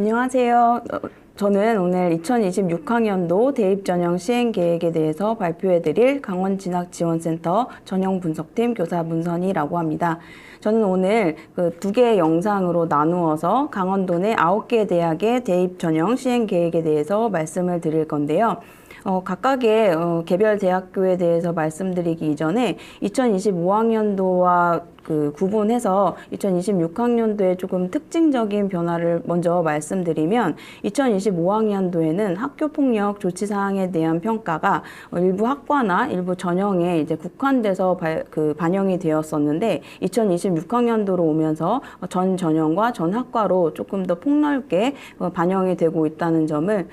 안녕하세요. 저는 오늘 2026학년도 대입전형 시행계획에 대해서 발표해드릴 강원진학지원센터 전형분석팀 교사 문선희라고 합니다. 저는 오늘 두 개의 영상으로 나누어서 강원도 내 9개 대학의 대입전형 시행계획에 대해서 말씀을 드릴 건데요. 각각의 개별 대학교에 대해서 말씀드리기 이전에 2025학년도와 구분해서 2026학년도에 조금 특징적인 변화를 먼저 말씀드리면 2025학년도에는 학교폭력 조치 사항에 대한 평가가 일부 학과나 일부 전형에 이제 국한돼서 반영이 되었었는데 2026학년도로 오면서 전 전형과 전 학과로 조금 더 폭넓게 반영이 되고 있다는 점을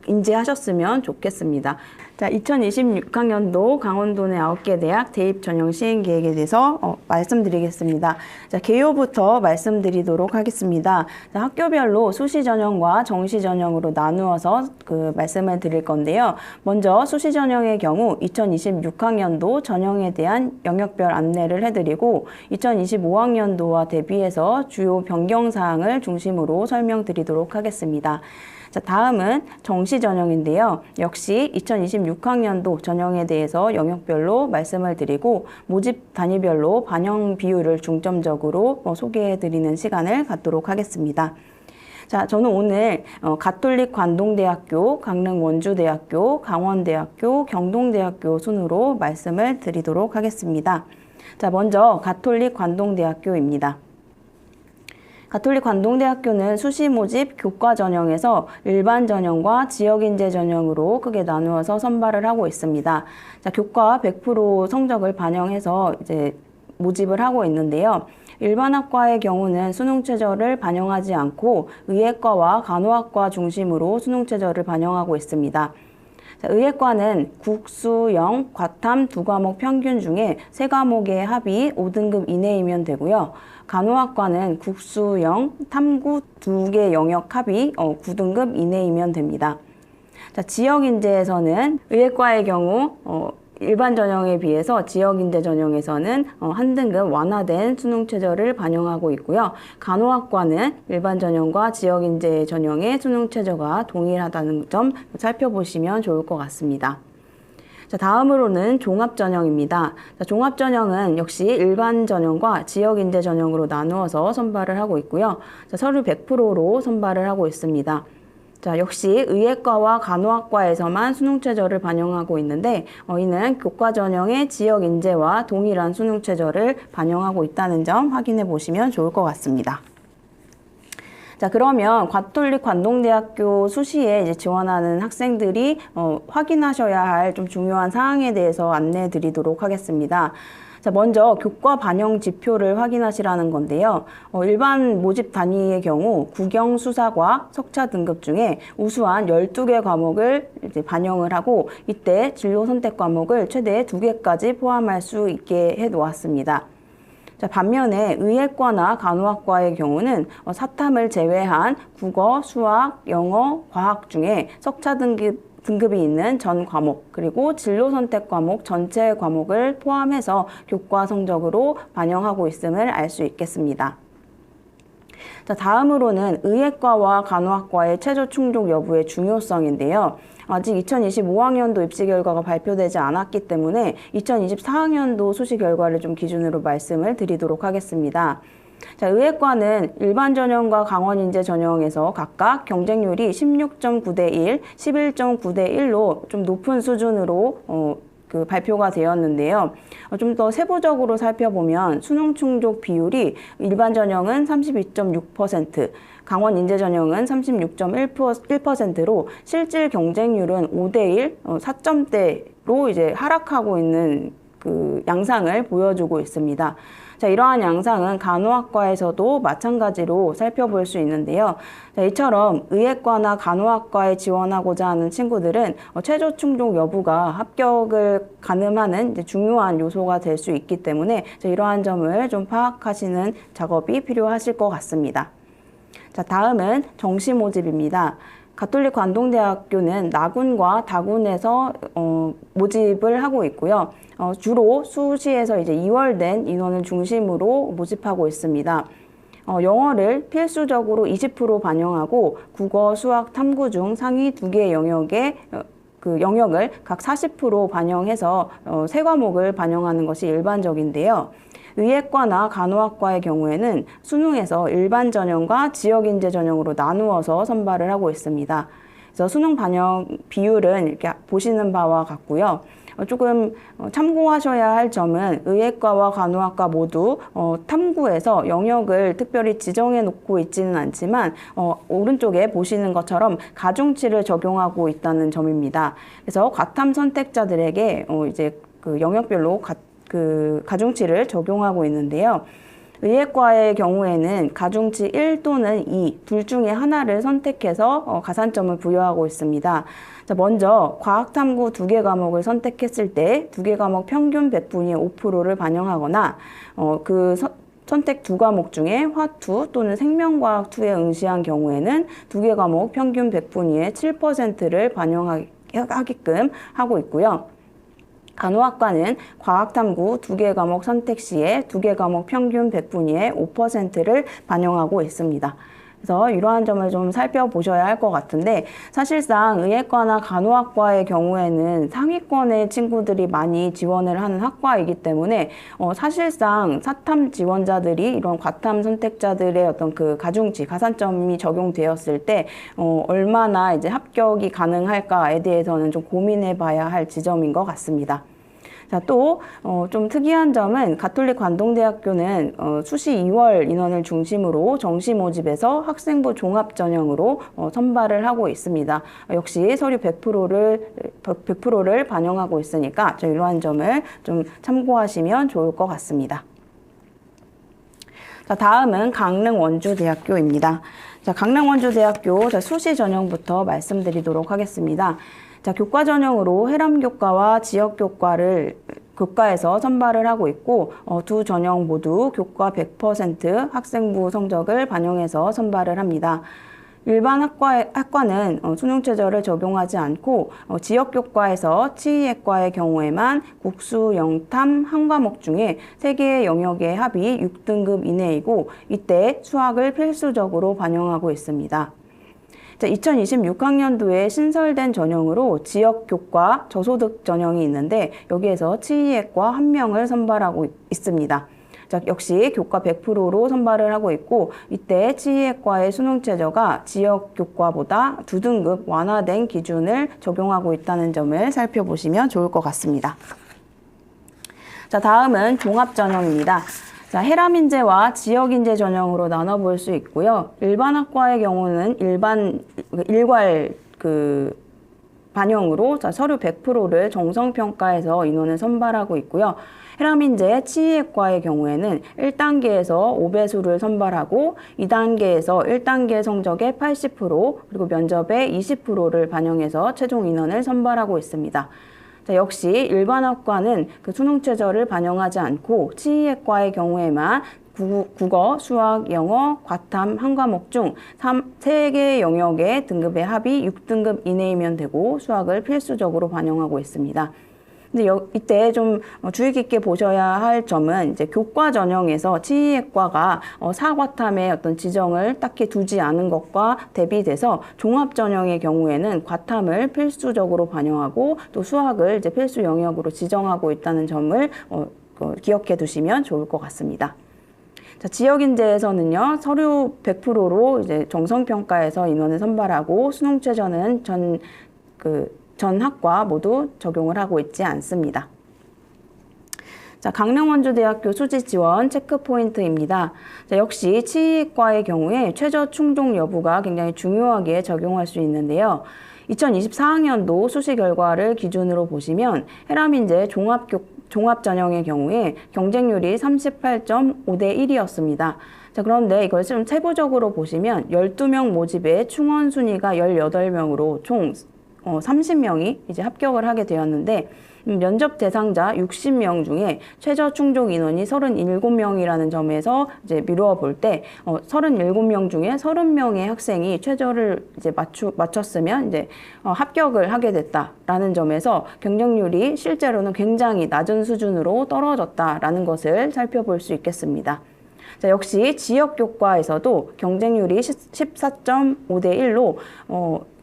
인지하셨으면 좋겠습니다. 자, 2026학년도 강원도 내 9개 대학 대입 전형 시행 계획에 대해서 말씀드리겠습니다. 자, 개요부터 말씀드리도록 하겠습니다. 자, 학교별로 수시 전형과 정시 전형으로 나누어서 말씀을 드릴 건데요. 먼저 수시 전형의 경우 2026학년도 전형에 대한 영역별 안내를 해드리고 2025학년도와 대비해서 주요 변경 사항을 중심으로 설명드리도록 하겠습니다. 자, 다음은 정시 전형인데요. 역시 2026학년도 전형에 대해서 영역별로 말씀을 드리고 모집 단위별로 반영 비율을 중점적으로 소개해드리는 시간을 갖도록 하겠습니다. 자, 저는 오늘 가톨릭 관동대학교, 강릉 원주대학교, 강원대학교, 경동대학교 순으로 말씀을 드리도록 하겠습니다. 자, 먼저 가톨릭 관동대학교입니다. 가톨릭 관동대학교는 수시 모집 교과 전형에서 일반 전형과 지역인재 전형으로 크게 나누어서 선발을 하고 있습니다. 자, 교과 100% 성적을 반영해서 이제 모집을 하고 있는데요. 일반 학과의 경우는 수능 최저를 반영하지 않고 의예과와 간호학과 중심으로 수능 최저를 반영하고 있습니다. 자, 의예과는 국, 수, 영, 과탐 2과목 평균 중에 3과목의 합이 5등급 이내이면 되고요. 간호학과는 국, 수, 영, 탐구 2개 영역 합이 9등급 이내이면 됩니다. 자, 지역인재에서는 의예과의 경우 일반 전형에 비해서 지역인재 전형에서는 한 등급 완화된 수능 최저를 반영하고 있고요. 간호학과는 일반 전형과 지역인재 전형의 수능 최저가 동일하다는 점 살펴보시면 좋을 것 같습니다. 자, 다음으로는 종합전형입니다. 자, 종합전형은 역시 일반 전형과 지역인재 전형으로 나누어서 선발을 하고 있고요. 자, 서류 100%로 선발을 하고 있습니다. 자, 역시 의예과와 간호학과에서만 수능 최저를 반영하고 있는데 이는 교과 전형의 지역 인재와 동일한 수능 최저를 반영하고 있다는 점 확인해 보시면 좋을 것 같습니다. 자, 그러면 가톨릭 관동대학교 수시에 이제 지원하는 학생들이 확인하셔야 할 좀 중요한 사항에 대해서 안내해 드리도록 하겠습니다. 자, 먼저 교과 반영 지표를 확인하시라는 건데요. 일반 모집 단위의 경우 국영, 수사과, 석차 등급 중에 우수한 12개 과목을 이제 반영을 하고 이때 진로 선택 과목을 최대 2개까지 포함할 수 있게 해 놓았습니다. 자, 반면에 의예과나 간호학과의 경우는 사탐을 제외한 국어, 수학, 영어, 과학 중에 석차 등급이 있는 전 과목 그리고 진로 선택 과목 전체 과목을 포함해서 교과 성적으로 반영하고 있음을 알 수 있겠습니다. 자, 다음으로는 의예과와 간호학과의 최저 충족 여부의 중요성인데요. 아직 2025학년도 입시 결과가 발표되지 않았기 때문에 2024학년도 수시 결과를 좀 기준으로 말씀을 드리도록 하겠습니다. 자, 의예과는 일반 전형과 강원인재 전형에서 각각 경쟁률이 16.9대 1, 11.9대 1로 좀 높은 수준으로 발표가 되었는데요. 좀 더 세부적으로 살펴보면 수능 충족 비율이 일반 전형은 32.6%, 강원 인재 전형은 36.1%로 실질 경쟁률은 5대1, 4점대로 이제 하락하고 있는 양상을 보여주고 있습니다. 자, 이러한 양상은 간호학과에서도 마찬가지로 살펴볼 수 있는데요. 자, 이처럼 의예과나 간호학과에 지원하고자 하는 친구들은 최저 충족 여부가 합격을 가늠하는 이제 중요한 요소가 될 수 있기 때문에 이러한 점을 좀 파악하시는 작업이 필요하실 것 같습니다. 자, 다음은 정시 모집입니다. 가톨릭 관동대학교는 나군과 다군에서 모집을 하고 있고요. 주로 수시에서 이제 2월된 인원을 중심으로 모집하고 있습니다. 영어를 필수적으로 20% 반영하고 국어, 수학, 탐구 중 상위 2개 영역에 그 영역을 각 40% 반영해서 세 과목을 반영하는 것이 일반적인데요. 의예과나 간호학과의 경우에는 수능에서 일반 전형과 지역인재 전형으로 나누어서 선발을 하고 있습니다. 그래서 수능 반영 비율은 이렇게 보시는 바와 같고요. 조금 참고하셔야 할 점은 의예과와 간호학과 모두 탐구에서 영역을 특별히 지정해 놓고 있지는 않지만 오른쪽에 보시는 것처럼 가중치를 적용하고 있다는 점입니다. 그래서 과탐 선택자들에게 이제 그 영역별로 가중치를 적용하고 있는데요. 의예과의 경우에는 가중치 1 또는 2, 둘 중에 하나를 선택해서 가산점을 부여하고 있습니다. 자, 먼저 과학탐구 2개 과목을 선택했을 때 2개 과목 평균 백분위의 5%를 반영하거나 선택 2과목 중에 화투 또는 생명과학 2에 응시한 경우에는 2개 과목 평균 백분위의 7%를 반영하게끔 하고 있고요. 간호학과는 과학탐구 2개 과목 선택 시에 2개 과목 평균 백분위의 5%를 반영하고 있습니다. 그래서 이러한 점을 좀 살펴보셔야 할 것 같은데 사실상 의예과나 간호학과의 경우에는 상위권의 친구들이 많이 지원을 하는 학과이기 때문에 사실상 사탐 지원자들이 이런 과탐 선택자들의 어떤 그 가중치, 가산점이 적용되었을 때 얼마나 이제 합격이 가능할까에 대해서는 좀 고민해 봐야 할 지점인 것 같습니다. 자, 또 좀 특이한 점은 가톨릭 관동대학교는 수시 2월 인원을 중심으로 정시 모집에서 학생부 종합 전형으로 선발을 하고 있습니다. 역시 서류 100%를 반영하고 있으니까 이러한 점을 좀 참고하시면 좋을 것 같습니다. 자, 다음은 강릉원주대학교입니다. 자, 강릉원주대학교 수시 전형부터 말씀드리도록 하겠습니다. 자, 교과 전형으로 해람교과와 교과에서 선발을 하고 있고 두 전형 모두 교과 100% 학생부 성적을 반영해서 선발을 합니다. 일반 학과는 수능 최저를 적용하지 않고 지역교과에서 치의학과의 경우에만 국수, 영탐, 한 과목 중에 3개의 영역의 합이 6등급 이내이고 이때 수학을 필수적으로 반영하고 있습니다. 2026학년도에 신설된 전형으로 지역교과 저소득 전형이 있는데 여기에서 치의학과 1명을 선발하고 있습니다. 자, 역시 교과 100%로 선발을 하고 있고 이때 치의학과의 수능 최저가 지역교과보다 2등급 완화된 기준을 적용하고 있다는 점을 살펴보시면 좋을 것 같습니다. 자, 다음은 종합전형입니다. 자, 해람인재와 지역인재 전형으로 나눠볼 수 있고요. 일반 학과의 경우는 일괄 반영으로 서류 100%를 정성평가해서 인원을 선발하고 있고요. 해람인재 치의학과의 경우에는 1단계에서 5배수를 선발하고 2단계에서 1단계 성적의 80% 그리고 면접의 20%를 반영해서 최종 인원을 선발하고 있습니다. 자, 역시 일반 학과는 수능 최저를 반영하지 않고 치의학과의 경우에만 국어, 수학, 영어, 과탐 한 과목 중 3개 영역의 등급의 합이 6등급 이내이면 되고 수학을 필수적으로 반영하고 있습니다. 근데 이때 좀 주의 깊게 보셔야 할 점은 이제 교과 전형에서 치의학과가 사과탐의 어떤 지정을 딱히 두지 않은 것과 대비돼서 종합 전형의 경우에는 과탐을 필수적으로 반영하고 또 수학을 이제 필수 영역으로 지정하고 있다는 점을 기억해 두시면 좋을 것 같습니다. 자, 지역인재에서는요, 서류 100%로 이제 정성평가에서 인원을 선발하고 수능 최저는 전 학과 모두 적용을 하고 있지 않습니다. 자, 강릉원주대학교 수지 지원 체크 포인트입니다. 자, 역시 치의과의 경우에 최저 충족 여부가 굉장히 중요하게 적용할 수 있는데요. 2024학년도 수시 결과를 기준으로 보시면 해람인재 종합 전형의 경우에 경쟁률이 38.5대 1이었습니다. 자, 그런데 이걸 좀 세부적으로 보시면 12명 모집에 충원 순위가 18명으로 총 30명이 이제 합격을 하게 되었는데 면접 대상자 60명 중에 최저 충족 인원이 37명이라는 점에서 이제 미루어 볼 때 37명 중에 30명의 학생이 최저를 이제 맞췄으면 이제 합격을 하게 됐다라는 점에서 경쟁률이 실제로는 굉장히 낮은 수준으로 떨어졌다라는 것을 살펴볼 수 있겠습니다. 자, 역시 지역교과에서도 경쟁률이 14.5대 1로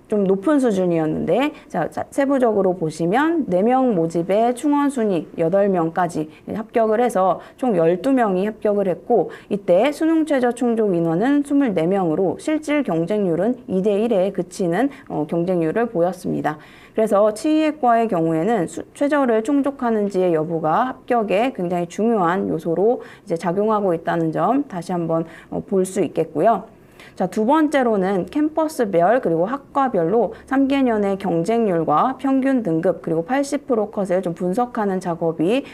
좀 높은 수준이었는데, 자, 세부적으로 보시면 4명 모집에 충원 순위 8명까지 합격을 해서 총 12명이 합격을 했고, 이때 수능 최저 충족 인원은 24명으로 실질 경쟁률은 2대 1에 그치는 경쟁률을 보였습니다. 그래서 치의학과의 경우에는 최저를 충족하는지의 여부가 합격에 굉장히 중요한 요소로 이제 작용하고 있다는 점 다시 한번 볼 수 있겠고요. 자, 두 번째로는 캠퍼스별 그리고 학과별로 3개년의 경쟁률과 평균 등급 그리고 80% 컷을 좀 분석하는 작업이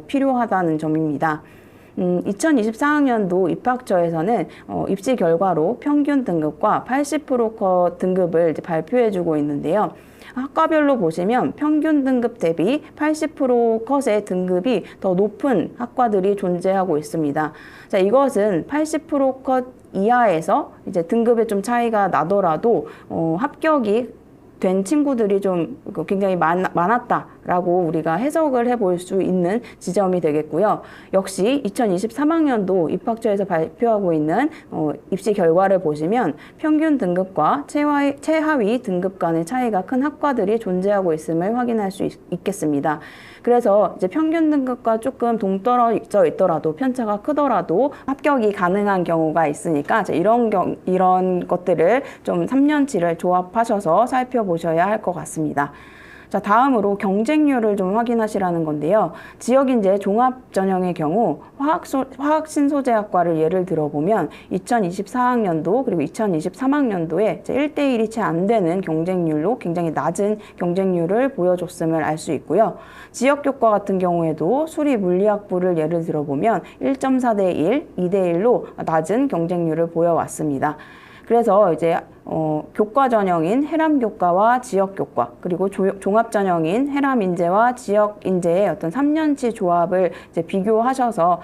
필요하다는 점입니다. 2024학년도 입학처에서는 입시 결과로 평균 등급과 80% 등급을 이제 발표해주고 있는데요. 학과별로 보시면 평균 등급 대비 80% 컷의 등급이 더 높은 학과들이 존재하고 있습니다. 자, 이것은 80% 컷 이하에서 이제 등급에 좀 차이가 나더라도 합격이 된 친구들이 좀 굉장히 많았다라고 우리가 해석을 해볼 수 있는 지점이 되겠고요. 역시 2023학년도 입학처에서 발표하고 있는 입시 결과를 보시면 평균 등급과 최하위 등급 간의 차이가 큰 학과들이 존재하고 있음을 확인할 수 있겠습니다. 그래서 이제 평균 등급과 조금 동떨어져 있더라도 편차가 크더라도 합격이 가능한 경우가 있으니까 이런 것들을 좀 3년치를 조합하셔서 살펴보셔야 할 것 같습니다. 자, 다음으로 경쟁률을 좀 확인하시라는 건데요. 지역인재 종합 전형의 경우 화학 신소재학과를 예를 들어보면 2024학년도 그리고 2023학년도에 1대1이 채 안 되는 경쟁률로 굉장히 낮은 경쟁률을 보여줬음을 알 수 있고요. 지역교과 같은 경우에도 수리 물리학부를 예를 들어보면 1.4대 1, 2대 1로 낮은 경쟁률을 보여왔습니다. 그래서 이제 교과 전형인 해람교과와 지역교과 그리고 종합 전형인 해람인재와 지역인재의 어떤 3년치 조합을 이제 비교하셔서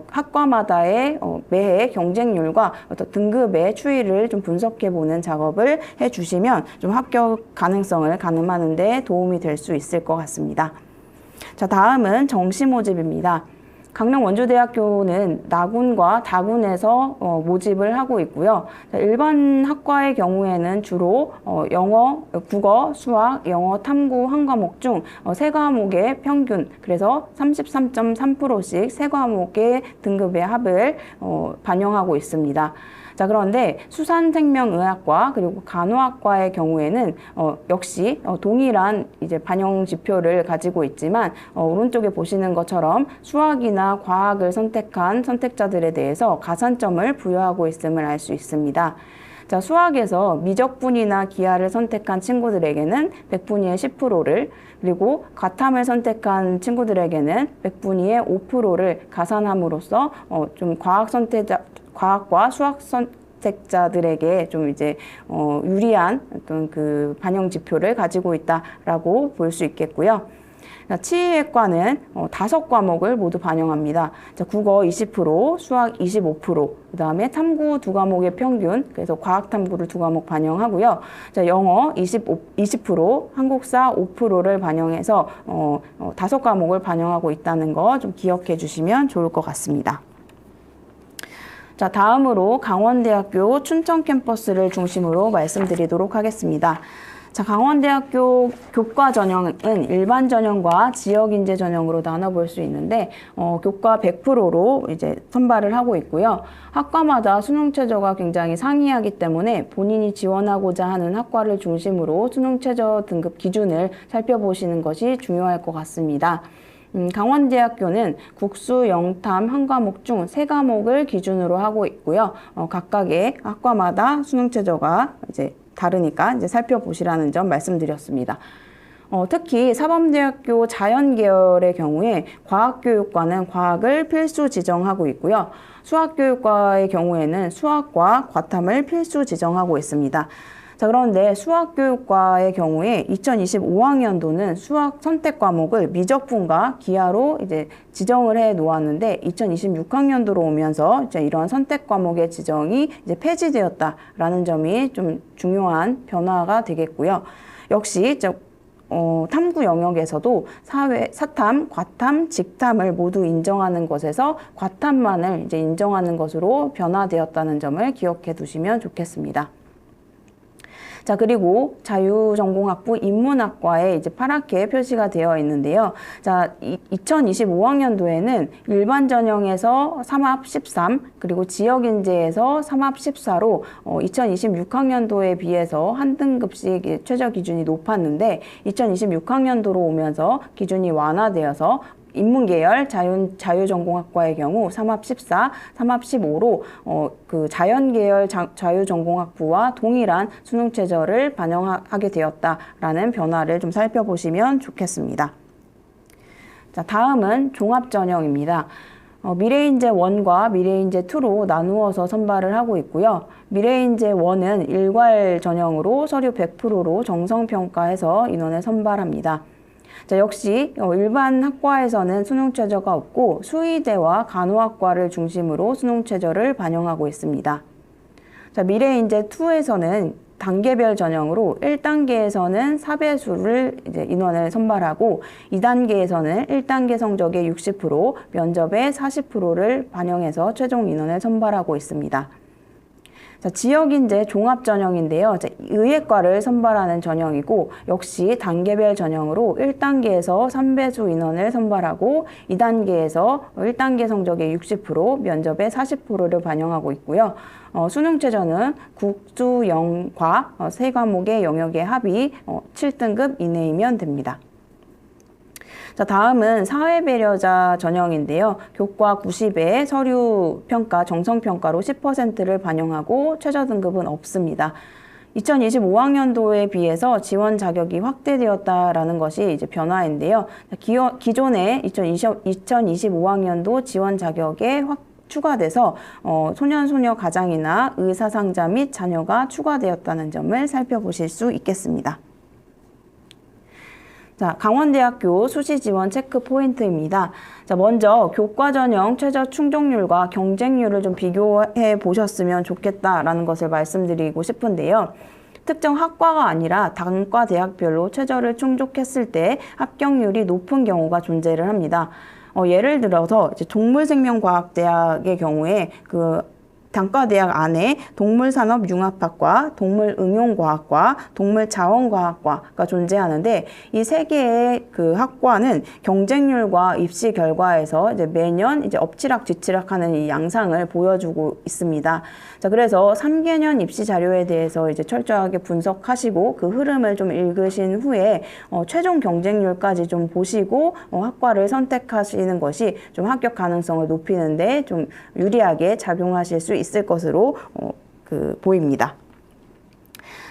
학과마다의 매해 경쟁률과 어떤 등급의 추이를 좀 분석해 보는 작업을 해주시면 좀 합격 가능성을 가늠하는 데 도움이 될 수 있을 것 같습니다. 자, 다음은 정시 모집입니다. 강릉 원주대학교는 나군과 다군에서 모집을 하고 있고요. 일반 학과의 경우에는 주로 영어, 국어, 수학, 영어, 탐구 한 과목 중 세 과목의 평균, 그래서 33.3%씩 세 과목의 등급의 합을 반영하고 있습니다. 자, 그런데 수산생명의학과 그리고 간호학과의 경우에는 역시 동일한 이제 반영 지표를 가지고 있지만 오른쪽에 보시는 것처럼 수학이나 과학을 선택한 선택자들에 대해서 가산점을 부여하고 있음을 알 수 있습니다. 자, 수학에서 미적분이나 기하를 선택한 친구들에게는 백분위의 10%를, 그리고 과탐을 선택한 친구들에게는 백분위의 5%를 가산함으로써 좀 과학과 수학 선택자들에게 좀 이제 유리한 어떤 그 반영 지표를 가지고 있다라고 볼 수 있겠고요. 치의학과는 5과목을 모두 반영합니다. 자, 국어 20%, 수학 25%, 그 다음에 탐구 2과목의 평균, 그래서 과학탐구를 2과목 반영하고요. 자, 영어 20%, 한국사 5%를 반영해서 5과목을 반영하고 있다는 거 좀 기억해 주시면 좋을 것 같습니다. 자, 다음으로 강원대학교 춘천 캠퍼스를 중심으로 말씀드리도록 하겠습니다. 자, 강원대학교 교과 전형은 일반 전형과 지역인재 전형으로 나눠볼 수 있는데 교과 100%로 이제 선발을 하고 있고요. 학과마다 수능 최저가 굉장히 상이하기 때문에 본인이 지원하고자 하는 학과를 중심으로 수능 최저 등급 기준을 살펴보시는 것이 중요할 것 같습니다. 강원대학교는 국수, 영탐 한 과목 중 3과목을 기준으로 하고 있고요. 각각의 학과마다 수능 최저가 이제 다르니까 이제 살펴보시라는 점 말씀드렸습니다. 특히 사범대학교 자연계열의 경우에 과학교육과는 과학을 필수 지정하고 있고요. 수학교육과의 경우에는 수학과 과탐을 필수 지정하고 있습니다. 자, 그런데 수학교육과의 경우에 2025학년도는 수학 선택 과목을 미적분과 기하로 이제 지정을 해 놓았는데 2026학년도로 오면서 이제 이런 선택 과목의 지정이 이제 폐지되었다라는 점이 좀 중요한 변화가 되겠고요. 역시 탐구 영역에서도 사탐, 과탐, 직탐을 모두 인정하는 것에서 과탐만을 이제 인정하는 것으로 변화되었다는 점을 기억해 두시면 좋겠습니다. 자, 그리고 자유전공학부 인문학과에 이제 파랗게 표시가 되어 있는데요. 자, 2025학년도에는 일반 전형에서 3합 13, 그리고 지역인재에서 3합 14로 2026학년도에 비해서 한 등급씩 최저 기준이 높았는데 2026학년도로 오면서 기준이 완화되어서 인문계열 자유전공학과의 경우 3합 14, 3합 15로 그 자연계열 자유전공학부와 동일한 수능 최저를 반영하게 되었다라는 변화를 좀 살펴보시면 좋겠습니다. 자, 다음은 종합전형입니다. 미래인재 1과 미래인재 2로 나누어서 선발을 하고 있고요. 미래인재 1은 일괄 전형으로 서류 100%로 정성평가해서 인원을 선발합니다. 자, 역시 일반 학과에서는 수능 최저가 없고 수의대와 간호학과를 중심으로 수능 최저를 반영하고 있습니다. 자, 미래인재 2에서는 단계별 전형으로 1단계에서는 4배수를 이제 인원을 선발하고 2단계에서는 1단계 성적의 60%, 면접의 40%를 반영해서 최종 인원을 선발하고 있습니다. 자, 지역인재 종합전형인데요. 자, 의예과를 선발하는 전형이고 역시 단계별 전형으로 1단계에서 3배수 인원을 선발하고 2단계에서 1단계 성적의 60%, 면접의 40%를 반영하고 있고요. 수능 최저는 국수, 영과 세 과목의 영역의 합이 7등급 이내이면 됩니다. 자, 다음은 사회배려자 전형인데요. 교과 90에 서류 평가, 정성 평가로 10%를 반영하고 최저 등급은 없습니다. 2025학년도에 비해서 지원 자격이 확대되었다라는 것이 이제 변화인데요. 기존의 2025학년도 지원 자격에 추가돼서 소년, 소녀 가장이나 의사상자 및 자녀가 추가되었다는 점을 살펴보실 수 있겠습니다. 자, 강원대학교 수시 지원 체크 포인트입니다. 자, 먼저 교과 전형 최저 충족률과 경쟁률을 좀 비교해 보셨으면 좋겠다라는 것을 말씀드리고 싶은데요. 특정 학과가 아니라 단과 대학별로 최저를 충족했을 때 합격률이 높은 경우가 존재를 합니다. 예를 들어서 이제 동물생명과학대학의 경우에 단과대학 안에 동물산업융합학과, 동물응용과학과, 동물자원과학과가 존재하는데 이 세 개의 그 학과는 경쟁률과 입시 결과에서 이제 매년 이제 엎치락뒤치락하는 이 양상을 보여주고 있습니다. 자, 그래서 3개년 입시 자료에 대해서 이제 철저하게 분석하시고 그 흐름을 좀 읽으신 후에 최종 경쟁률까지 좀 보시고 학과를 선택하시는 것이 좀 합격 가능성을 높이는데 좀 유리하게 작용하실 수 있을 것으로 보입니다.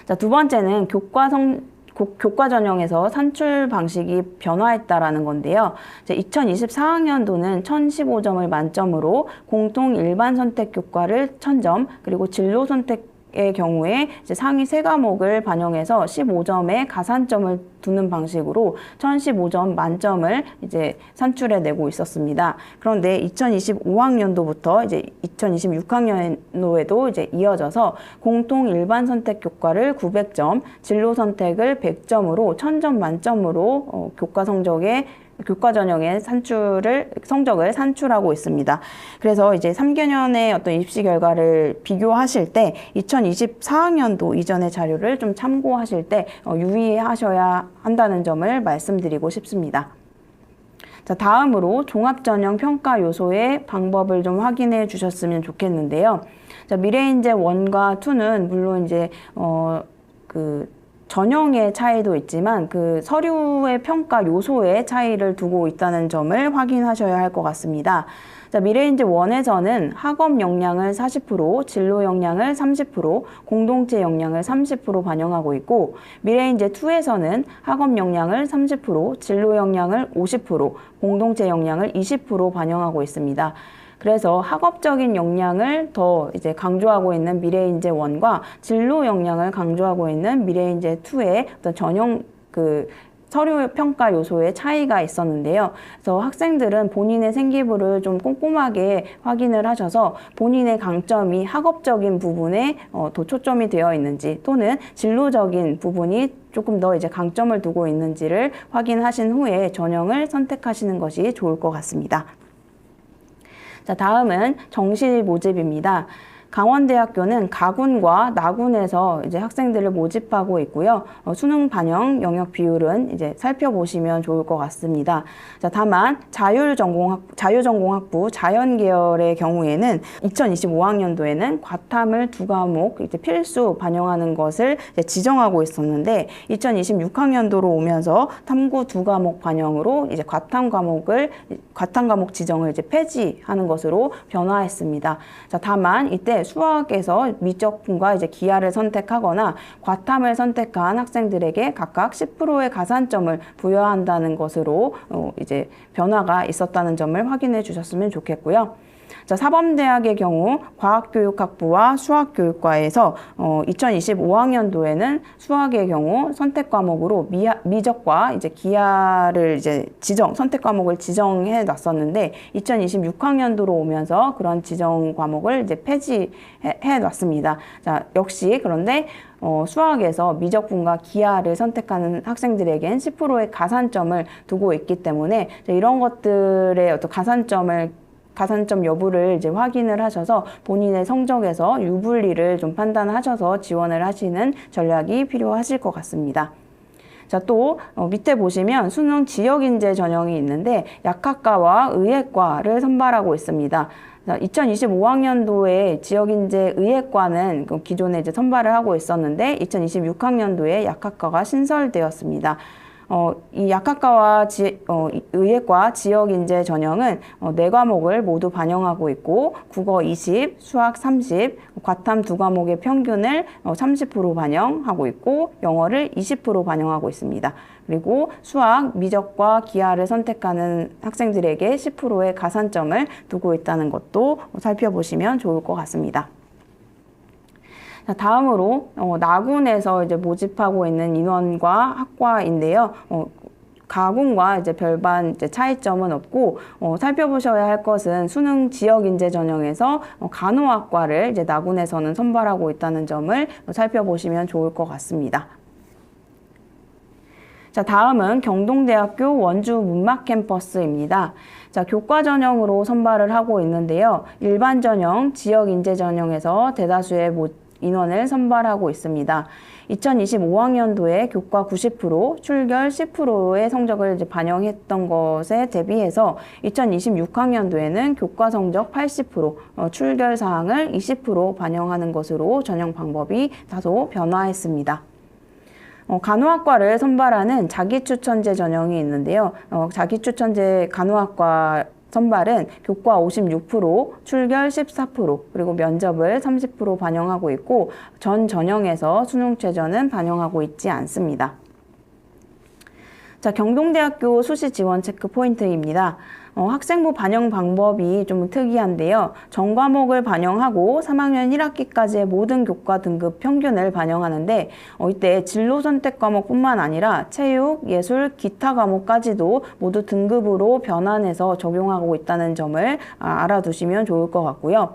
자, 두 번째는 교과 전형에서 산출 방식이 변화했다라는 건데요. 2024학년도는 1015점을 만점으로 공통 일반 선택 교과를 1000점, 그리고 진로 선택의 경우에 이제 상위 세 과목을 반영해서 15점의 가산점을 두는 방식으로 1015점 만점을 이제 산출해 내고 있었습니다. 그런데 2025학년도부터 이제 2026학년도에도 이제 이어져서 공통 일반 선택 교과를 900점, 진로 선택을 100점으로 1000점 만점으로 교과 전형의 성적을 산출하고 있습니다. 그래서 이제 3개년의 어떤 입시 결과를 비교하실 때 2024학년도 이전의 자료를 좀 참고하실 때 유의하셔야 한다는 점을 말씀드리고 싶습니다. 자, 다음으로 종합전형 평가 요소의 방법을 좀 확인해 주셨으면 좋겠는데요. 자, 미래인재 1과 2는 물론 이제 전형의 차이도 있지만 그 서류의 평가 요소의 차이를 두고 있다는 점을 확인하셔야 할 것 같습니다. 자, 미래인재 1에서는 학업 역량을 40%, 진로 역량을 30%, 공동체 역량을 30% 반영하고 있고 미래인재 2에서는 학업 역량을 30%, 진로 역량을 50%, 공동체 역량을 20% 반영하고 있습니다. 그래서 학업적인 역량을 더 이제 강조하고 있는 미래인재 1과 진로 역량을 강조하고 있는 미래인재 2의 어떤 전형 서류 평가 요소에 차이가 있었는데요. 그래서 학생들은 본인의 생기부를 좀 꼼꼼하게 확인을 하셔서 본인의 강점이 학업적인 부분에 더 초점이 되어 있는지 또는 진로적인 부분이 조금 더 이제 강점을 두고 있는지를 확인하신 후에 전형을 선택하시는 것이 좋을 것 같습니다. 자, 다음은 정시 모집입니다. 강원대학교는 가군과 나군에서 이제 학생들을 모집하고 있고요. 수능 반영 영역 비율은 이제 살펴보시면 좋을 것 같습니다. 자, 다만 자유전공학부 자연계열의 경우에는 2025학년도에는 과탐을 2과목 이제 필수 반영하는 것을 이제 지정하고 있었는데 2026학년도로 오면서 탐구 2과목 반영으로 이제 과탐 과목 지정을 이제 폐지하는 것으로 변화했습니다. 자, 다만 이때 수학에서 미적분과 이제 기하를 선택하거나 과탐을 선택한 학생들에게 각각 10%의 가산점을 부여한다는 것으로 이제 변화가 있었다는 점을 확인해 주셨으면 좋겠고요. 자, 사범대학의 경우 과학교육학부와 수학교육과에서 2025학년도에는 수학의 경우 선택 과목으로 미적과 이제 기하를 이제 선택 과목을 지정해 놨었는데 2026학년도로 오면서 그런 지정 과목을 이제 폐지해 놨습니다. 자, 역시 그런데 수학에서 미적분과 기하를 선택하는 학생들에겐 10%의 가산점을 두고 있기 때문에 이런 것들의 어떤 가산점 여부를 이제 확인을 하셔서 본인의 성적에서 유불리를 좀 판단하셔서 지원을 하시는 전략이 필요하실 것 같습니다. 자, 또 밑에 보시면 수능 지역인재 전형이 있는데 약학과와 의예과를 선발하고 있습니다. 2025학년도에 지역인재 의예과는 기존에 이제 선발을 하고 있었는데 2026학년도에 약학과가 신설되었습니다. 이 약학과와 의예과 지역인재 전형은 4과목을 모두 반영하고 있고 국어 20, 수학 30, 과탐 2과목의 평균을 30% 반영하고 있고 영어를 20% 반영하고 있습니다. 그리고 수학, 미적과 기하를 선택하는 학생들에게 10%의 가산점을 두고 있다는 것도 살펴보시면 좋을 것 같습니다. 자, 다음으로 나군에서 이제 모집하고 있는 인원과 학과인데요. 가군과 이제 별반 이제 차이점은 없고 살펴보셔야 할 것은 수능 지역 인재 전형에서 간호학과를 이제 나군에서는 선발하고 있다는 점을 살펴보시면 좋을 것 같습니다. 자, 다음은 경동대학교 원주 문막 캠퍼스입니다. 자, 교과 전형으로 선발을 하고 있는데요. 일반 전형, 지역 인재 전형에서 대다수의 인원을 선발하고 있습니다. 2025학년도에 교과 90%, 출결 10%의 성적을 이제 반영했던 것에 대비해서 2026학년도에는 교과 성적 80%, 출결 사항을 20% 반영하는 것으로 전형 방법이 다소 변화했습니다. 간호학과를 선발하는 자기추천제 전형이 있는데요. 자기추천제 간호학과 선발은 교과 56%, 출결 14%, 그리고 면접을 30% 반영하고 있고 전 전형에서 수능 최저는 반영하고 있지 않습니다. 자, 경동대학교 수시 지원 체크 포인트입니다. 학생부 반영 방법이 좀 특이한데요. 전 과목을 반영하고 3학년 1학기까지의 모든 교과 등급 평균을 반영하는데 이때 진로 선택 과목뿐만 아니라 체육, 예술, 기타 과목까지도 모두 등급으로 변환해서 적용하고 있다는 점을 알아두시면 좋을 것 같고요.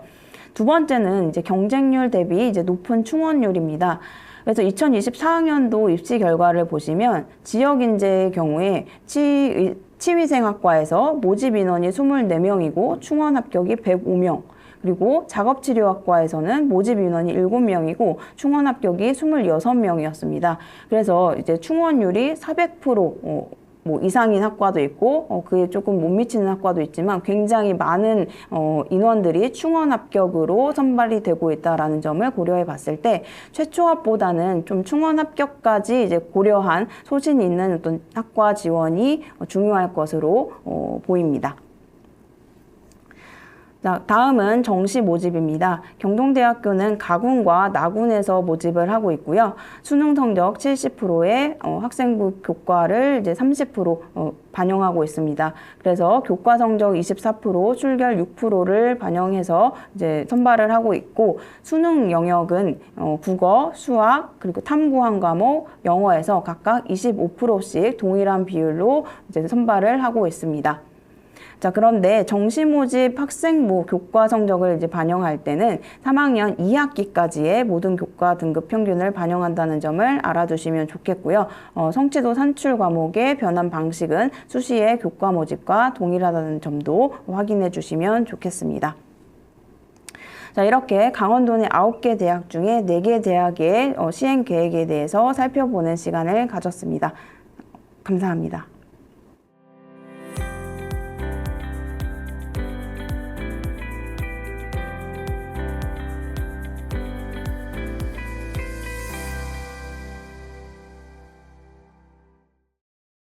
두 번째는 이제 경쟁률 대비 이제 높은 충원율입니다. 그래서 2024학년도 입시 결과를 보시면 지역 인재의 경우에 치위생학과에서 모집 인원이 24명이고 충원 합격이 105명, 그리고 작업치료학과에서는 모집 인원이 7명이고 충원 합격이 26명이었습니다. 그래서 이제 충원율이 400% 이상인 학과도 있고 그에 조금 못 미치는 학과도 있지만 굉장히 많은 인원들이 충원 합격으로 선발이 되고 있다라는 점을 고려해 봤을 때 최초합보다는 좀 충원 합격까지 이제 고려한 소신이 있는 어떤 학과 지원이 중요할 것으로 보입니다. 자, 다음은 정시 모집입니다. 경동대학교는 가군과 나군에서 모집을 하고 있고요. 수능 성적 70%의 학생부 교과를 이제 30% 반영하고 있습니다. 그래서 교과 성적 24%, 출결 6%를 반영해서 이제 선발을 하고 있고, 수능 영역은 국어, 수학, 그리고 탐구 한 과목, 영어에서 각각 25%씩 동일한 비율로 이제 선발을 하고 있습니다. 자, 그런데 정시 모집 학생부 교과 성적을 이제 반영할 때는 3학년 2학기까지의 모든 교과 등급 평균을 반영한다는 점을 알아두시면 좋겠고요. 성취도 산출 과목의 변환 방식은 수시의 교과 모집과 동일하다는 점도 확인해 주시면 좋겠습니다. 자, 이렇게 강원도 내 9개 대학 중에 4개 대학의 시행 계획에 대해서 살펴보는 시간을 가졌습니다. 감사합니다.